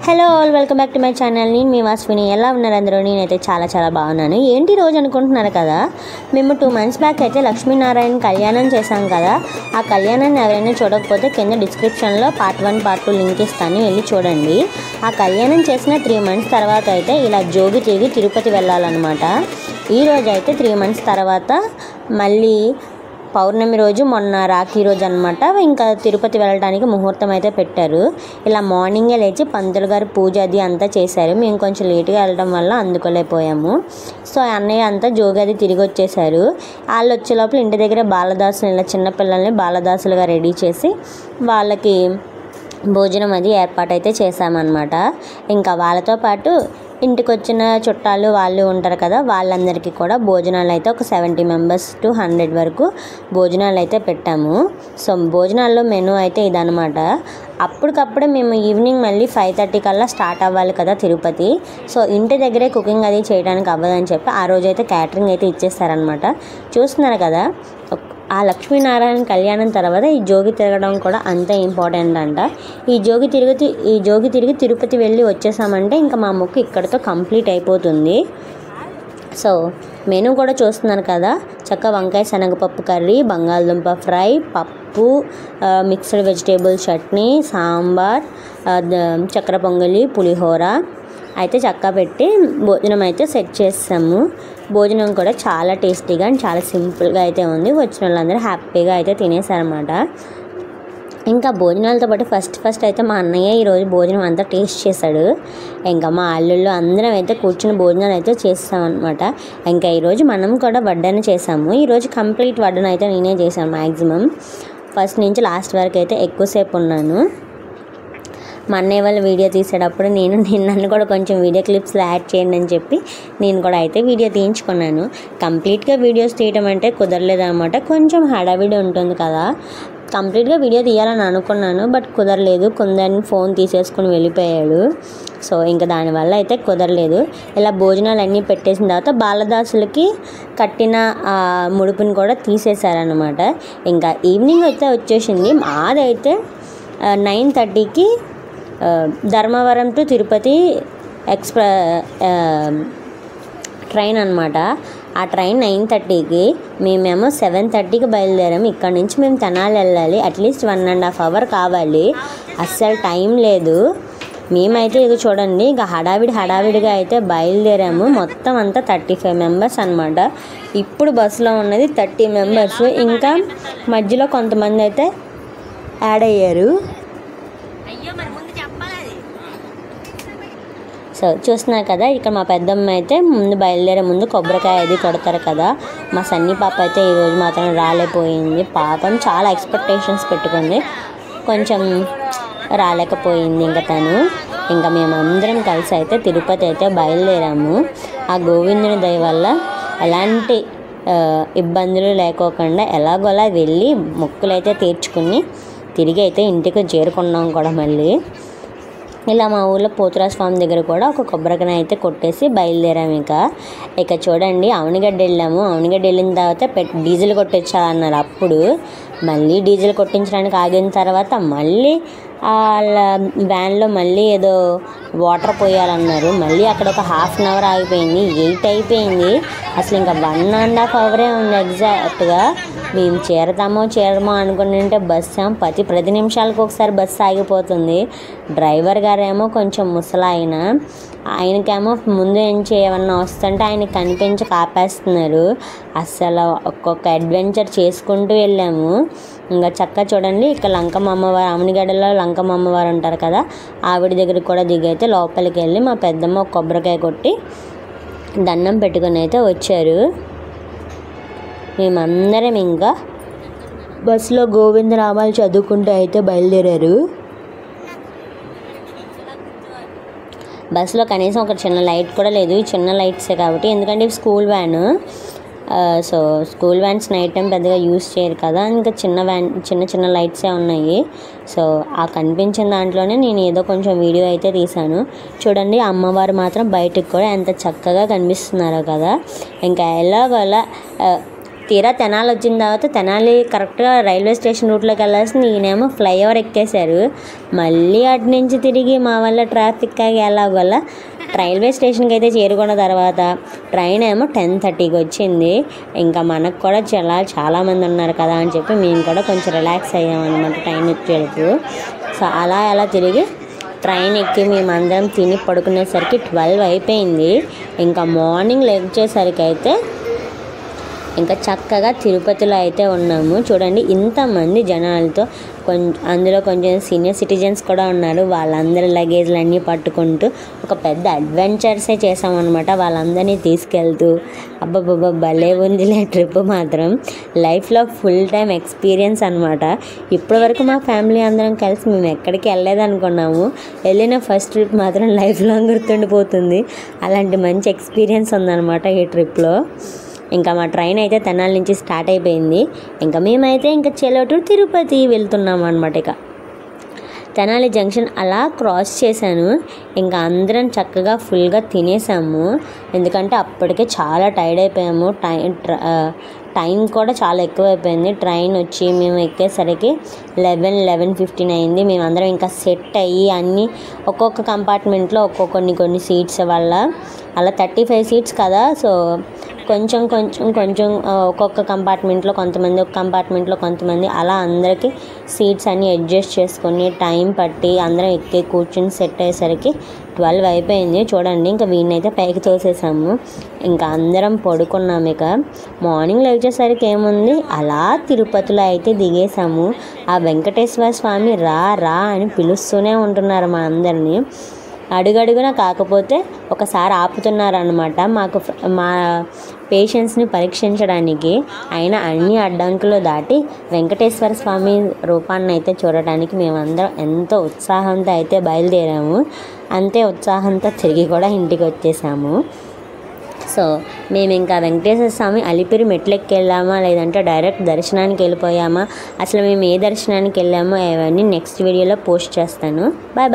Hello all, welcome back to my channel. నేను మీ వాస్విని. ఎలా ఉన్నారు అందరూ? నేనైతే చాలా బాగున్నాను. ఏంటి రోజు అనుకుంటున్నారు కదా, మేము 2 months బ్యాక్ అయితే లక్ష్మీనారాయణ కళ్యాణం చేశాం కదా. ఆ కళ్యాణాన్ని ఎవరైనా చూడకపోతే కింద డిస్క్రిప్షన్లో పార్ట్ 1 పార్ట్ 2 లింక్ ఇస్తాను, వెళ్ళి చూడండి. ఆ కళ్యాణం చేసిన 3 months తర్వాత అయితే ఇలా జోగి తిరిగి తిరుపతి వెళ్ళాలన్నమాట. ఈరోజు అయితే 3 months తర్వాత మళ్ళీ పౌర్ణమి రోజు, మొన్న రాఖీ రోజు అనమాట. ఇంకా తిరుపతి వెళ్ళడానికి ముహూర్తం అయితే పెట్టారు. ఇలా మార్నింగే లేచి పంతులు గారు పూజ అది అంతా చేశారు. మేము కొంచెం లేట్గా వెళ్ళడం వల్ల అందుకోలేకపోయాము. సో అన్నయ్య అంతా జోగి అది తిరిగి వచ్చేసారు. వాళ్ళు వచ్చే లోపల ఇంటి దగ్గర బాలదాసులు, ఇలా చిన్నపిల్లల్ని బాలదాసులుగా రెడీ చేసి వాళ్ళకి భోజనం అది ఏర్పాటైతే చేశామన్నమాట. ఇంకా వాళ్ళతో పాటు ఇంటికి వచ్చిన చుట్టాలు వాళ్ళు ఉంటారు కదా, వాళ్ళందరికీ కూడా భోజనాలు అయితే ఒక 70 members to 100 వరకు భోజనాలు అయితే పెట్టాము. సో భోజనాల్లో మెనూ అయితే ఇదనమాట. అప్పటికప్పుడే మేము ఈవినింగ్ మళ్ళీ 5:30 కల్లా స్టార్ట్ అవ్వాలి కదా తిరుపతి. సో ఇంటి దగ్గరే కుకింగ్ అది చేయడానికి అవ్వదని చెప్పి ఆ రోజైతే క్యాటరింగ్ అయితే ఇచ్చేస్తారనమాట. చూస్తున్నారు కదా, ఆ లక్ష్మీనారాయణ కళ్యాణం తర్వాత ఈ జోగి తిరగడం కూడా అంతే ఇంపార్టెంట్ అంట. ఈ జోగి తిరిగి తిరుపతి వెళ్ళి వచ్చేసామంటే ఇంకా మా మొక్కు ఇక్కడితో కంప్లీట్ అయిపోతుంది. సో మెనూ కూడా చూస్తున్నారు కదా, చక్క వంకాయ శనగపప్పు కర్రీ, బంగాళదుంప ఫ్రై, పప్పు, మిక్స్డ్ వెజిటేబుల్ చట్నీ, సాంబార్, చక్కెర పొంగలి, పులిహోర అయితే చక్క పెట్టి భోజనం అయితే సెట్ చేస్తాము. భోజనం కూడా చాలా టేస్టీగా అండ్ చాలా సింపుల్గా అయితే ఉంది. వచ్చిన వాళ్ళందరూ హ్యాపీగా అయితే తినేసారన్నమాట. ఇంకా భోజనాలతో పాటు ఫస్ట్ అయితే మా అన్నయ్య ఈరోజు భోజనం అంతా టేస్ట్ చేశాడు. ఇంకా మా అల్లుళ్ళు అందరం అయితే కూర్చుని భోజనాలు అయితే చేస్తామన్నమాట. ఇంకా ఈరోజు మనం కూడా వడ్డన చేసాము. ఈరోజు కంప్లీట్ వడ్డన అయితే నేనే చేశాను. మ్యాక్సిమం ఫస్ట్ నుంచి లాస్ట్ వరకు అయితే ఎక్కువసేపు ఉన్నాను. మా అన్నయ్య వాళ్ళు వీడియో తీసేటప్పుడు నన్ను కూడా కొంచెం వీడియో క్లిప్స్లో యాడ్ చేయండి అని చెప్పి నేను కూడా అయితే వీడియో తీయించుకున్నాను. కంప్లీట్గా వీడియోస్ తీయడం అంటే కుదరలేదు అనమాట. కొంచెం హడావిడి ఉంటుంది కదా, కంప్లీట్గా వీడియో తీయాలని అనుకున్నాను, బట్ కుదరలేదు. కొందరిని ఫోన్ తీసేసుకుని వెళ్ళిపోయాడు. సో ఇంకా దానివల్ల అయితే కుదరలేదు. ఇలా భోజనాలు అన్నీ పెట్టేసిన తర్వాత బాలదాసులకి కట్టిన ముడుపుని కూడా తీసేశారనమాట. ఇంకా ఈవినింగ్ అయితే వచ్చేసింది. మాదైతే 9:30కి ధర్మవరం టు తిరుపతి ట్రైన్ అనమాట. ఆ ట్రైన్ 9:30కి, మేమేమో 7:30కి బయలుదేరాము. ఇక్కడ నుంచి మేము తెనాలి వెళ్ళాలి. అట్లీస్ట్ 1.5 hours కావాలి. అస్సలు టైం లేదు. మేమైతే ఇది చూడండి, ఇంకా హడావిడిగా అయితే బయలుదేరాము. మొత్తం అంతా 35 members అనమాట. ఇప్పుడు బస్సులో ఉన్నది 30 members. ఇంకా మధ్యలో కొంతమంది అయితే యాడ్ అయ్యారు. సో చూస్తున్నారు కదా, ఇక్కడ మా పెద్దమ్మ అయితే బయలుదేరే ముందు కొబ్బరికాయ అది కొడతారు కదా. మా సన్నీ పాప అయితే ఈరోజు మాత్రం రాలేకపోయింది. పాపం చాలా ఎక్స్పెక్టేషన్స్ పెట్టుకుంది, కొంచెం రాలేకపోయింది. ఇంకా మేమందరం కలిసి అయితే తిరుపతి అయితే బయలుదేరాము. ఆ గోవిందుని దయ వల్ల ఎలాంటి ఇబ్బందులు లేకోకుండా ఎలాగోలా వెళ్ళి మొక్కులు అయితే తీర్చుకుని తిరిగి అయితే ఇంటికి చేరుకున్నాం కూడా. మళ్ళీ ఇలా మా ఊళ్ళో పోతురాజు స్వామి దగ్గర కూడా ఒక కొబ్బరికాయ అయితే కొట్టేసి బయలుదేరాము. ఇక చూడండి, అవనిగడ్డ వెళ్ళాము. అవనిగడ్డ వెళ్ళిన తర్వాత డీజిల్ కొట్టించాలన్నారు. అప్పుడు మళ్ళీ డీజిల్ కొట్టించడానికి ఆగిన తర్వాత మళ్ళీ వాళ్ళ వ్యాన్లో మళ్ళీ ఏదో వాటర్ పోయాలన్నారు. మళ్ళీ అక్కడ ఒక 1/2 hour ఆగిపోయింది. 8 అయిపోయింది. అసలు ఇంకా 1.5 hour ఉంది ఎగ్జాక్ట్గా. మేము చేరమో అనుకుంటుంటే బస్సు ప్రతి నిమిషాలకు ఒకసారి బస్సు ఆగిపోతుంది. డ్రైవర్ గారేమో కొంచెం ముసలాయన, ఆయనకేమో ముందు నుంచి ఏమన్నా వస్తుంటే ఆయనకి కనిపించి కాపేస్తున్నారు. అస్సలు ఒక్కొక్క అడ్వెంచర్ చేసుకుంటూ వెళ్ళాము. ఇంకా చక్కగా చూడండి, ఇక్కడ లంకమ్మ అమ్మవారు, అమ్మనిగడ్డలో లంకమ్మ అమ్మవారు ఉంటారు కదా, ఆవిడ దగ్గరికి కూడా దిగైతే లోపలికి వెళ్ళి మా పెద్దమ్మ ఒక కొబ్బరికాయ కొట్టి దండం పెట్టుకుని అయితే వచ్చారు. మేమందరం ఇంకా బస్సులో గోవిందనామాలు చదువుకుంటూ అయితే బయలుదేరారు. బస్సులో కనీసం ఒక చిన్న లైట్ కూడా లేదు, ఈ చిన్న లైట్సే కాబట్టి. ఎందుకంటే ఇవి school van, so school vans night time పెద్దగా యూస్ చేయరు కదా, ఇంకా చిన్న చిన్న లైట్సే ఉన్నాయి. సో ఆ కనిపించిన దాంట్లోనే నేను ఏదో కొంచెం వీడియో అయితే తీశాను. చూడండి అమ్మవారు మాత్రం బయటికి కూడా ఎంత చక్కగా కనిపిస్తున్నారో కదా. ఇంకా ఎలాగోలా తీరా తెనాలి వచ్చిన తర్వాత, తెనాలి కరెక్ట్గా రైల్వే స్టేషన్ రూట్లోకి వెళ్ళాల్సింది, ఈయనేమో ఫ్లైఓవర్ ఎక్కేశారు. మళ్ళీ అటు నుంచి తిరిగి మా వల్ల ట్రాఫిక్ ఆగి ఎలాగోలా రైల్వే స్టేషన్కి అయితే చేరుకున్న తర్వాత ట్రైన్ ఏమో 10:30కి వచ్చింది. ఇంకా మనకు కూడా చాలామంది ఉన్నారు కదా అని చెప్పి మేము కూడా కొంచెం రిలాక్స్ అయ్యామన్నమాట ట్రైన్ వచ్చేటప్పుడు. సో అలా తిరిగి ట్రైన్ ఎక్కి మేమందరం తిని పడుకునేసరికి 12 అయిపోయింది. ఇంకా మార్నింగ్ లేచేసరికి అయితే ఇంకా చక్కగా తిరుపతిలో అయితే ఉన్నాము. చూడండి ఇంతమంది జనాలతో, అందులో కొంచెం సీనియర్ సిటిజన్స్ కూడా ఉన్నారు. వాళ్ళందరి లగేజ్లు అన్నీ పట్టుకుంటూ ఒక పెద్ద అడ్వెంచర్సే చేసామన్నమాట, వాళ్ళందరినీ తీసుకెళ్తూ. అబ్బబ్బబ్బా భలే ఉందిలే ట్రిప్ మాత్రం, లైఫ్లో ఫుల్ టైం ఎక్స్పీరియన్స్ అనమాట. ఇప్పటివరకు మా ఫ్యామిలీ అందరం కలిసి మేము ఎక్కడికి వెళ్ళలేదనుకున్నాము, వెళ్ళిన ఫస్ట్ ట్రిప్ మాత్రం లైఫ్ లాంగ్ గుర్తుండిపోతుంది. అలాంటి మంచి ఎక్స్పీరియన్స్ ఉందన్నమాట ఈ ట్రిప్లో. ఇంకా మా ట్రైన్ అయితే తెనాలి నుంచి స్టార్ట్ అయిపోయింది. ఇంకా మేమైతే ఇంకా చెలోటు తిరుపతి వెళ్తున్నాం అనమాట. ఇక తెనాలి జంక్షన్ అలా క్రాస్ చేశాను. ఇంకా అందరం చక్కగా ఫుల్గా తినేసాము, ఎందుకంటే అప్పటికే చాలా టైర్డ్ అయిపోయాము. టైం కూడా చాలా ఎక్కువైపోయింది. ట్రైన్ వచ్చి మేము ఎక్కేసరికి 11:15 అయింది. మేమందరం ఇంకా సెట్ అయ్యి అన్నీ ఒక్కొక్క కంపార్ట్మెంట్లో కొన్ని సీట్స్ వల్ల అలా 35 సీట్స్ కదా. సో కొంచెం ఒక్కొక్క కంపార్ట్మెంట్లో కొంతమంది, ఒక కంపార్ట్మెంట్లో కొంతమంది, అలా అందరికీ సీట్స్ అన్నీ అడ్జస్ట్ చేసుకొని టైం పట్టి అందరం ఎక్కి కూర్చొని సెట్ అయ్యేసరికి 12 అయిపోయింది. చూడండి ఇంకా వీడినైతే పైకి తోసేసాము. ఇంకా అందరం పడుకున్నాము. ఇక మార్నింగ్ లేచేసరికి ఏముంది, అలా తిరుపతిలో అయితే దిగేసాము. ఆ వెంకటేశ్వర స్వామి రా అని పిలుస్తూనే ఉంటున్నారు మా అందరినీ అడుగడుగున. కాకపోతే ఒకసారి ఆపుతున్నారనమాట మా పేషెన్స్ని పరీక్షించడానికి. అయినా అన్ని అడ్డంకులు దాటి వెంకటేశ్వర స్వామి రూపాన్ని అయితే చూడటానికి మేమందరం ఎంతో ఉత్సాహంతో అయితే బయలుదేరాము. అంతే ఉత్సాహంతో తిరిగి కూడా ఇంటికి వచ్చేసాము. సో మేము ఇంకా వెంకటేశ్వర స్వామి అలిపిరి మెట్లెక్కి వెళ్ళామా, లేదంటే డైరెక్ట్ దర్శనానికి వెళ్ళిపోయామా, అసలు మేము ఏ దర్శనానికి వెళ్ళామో అవన్నీ నెక్స్ట్ వీడియోలో పోస్ట్ చేస్తాను. బాయ్.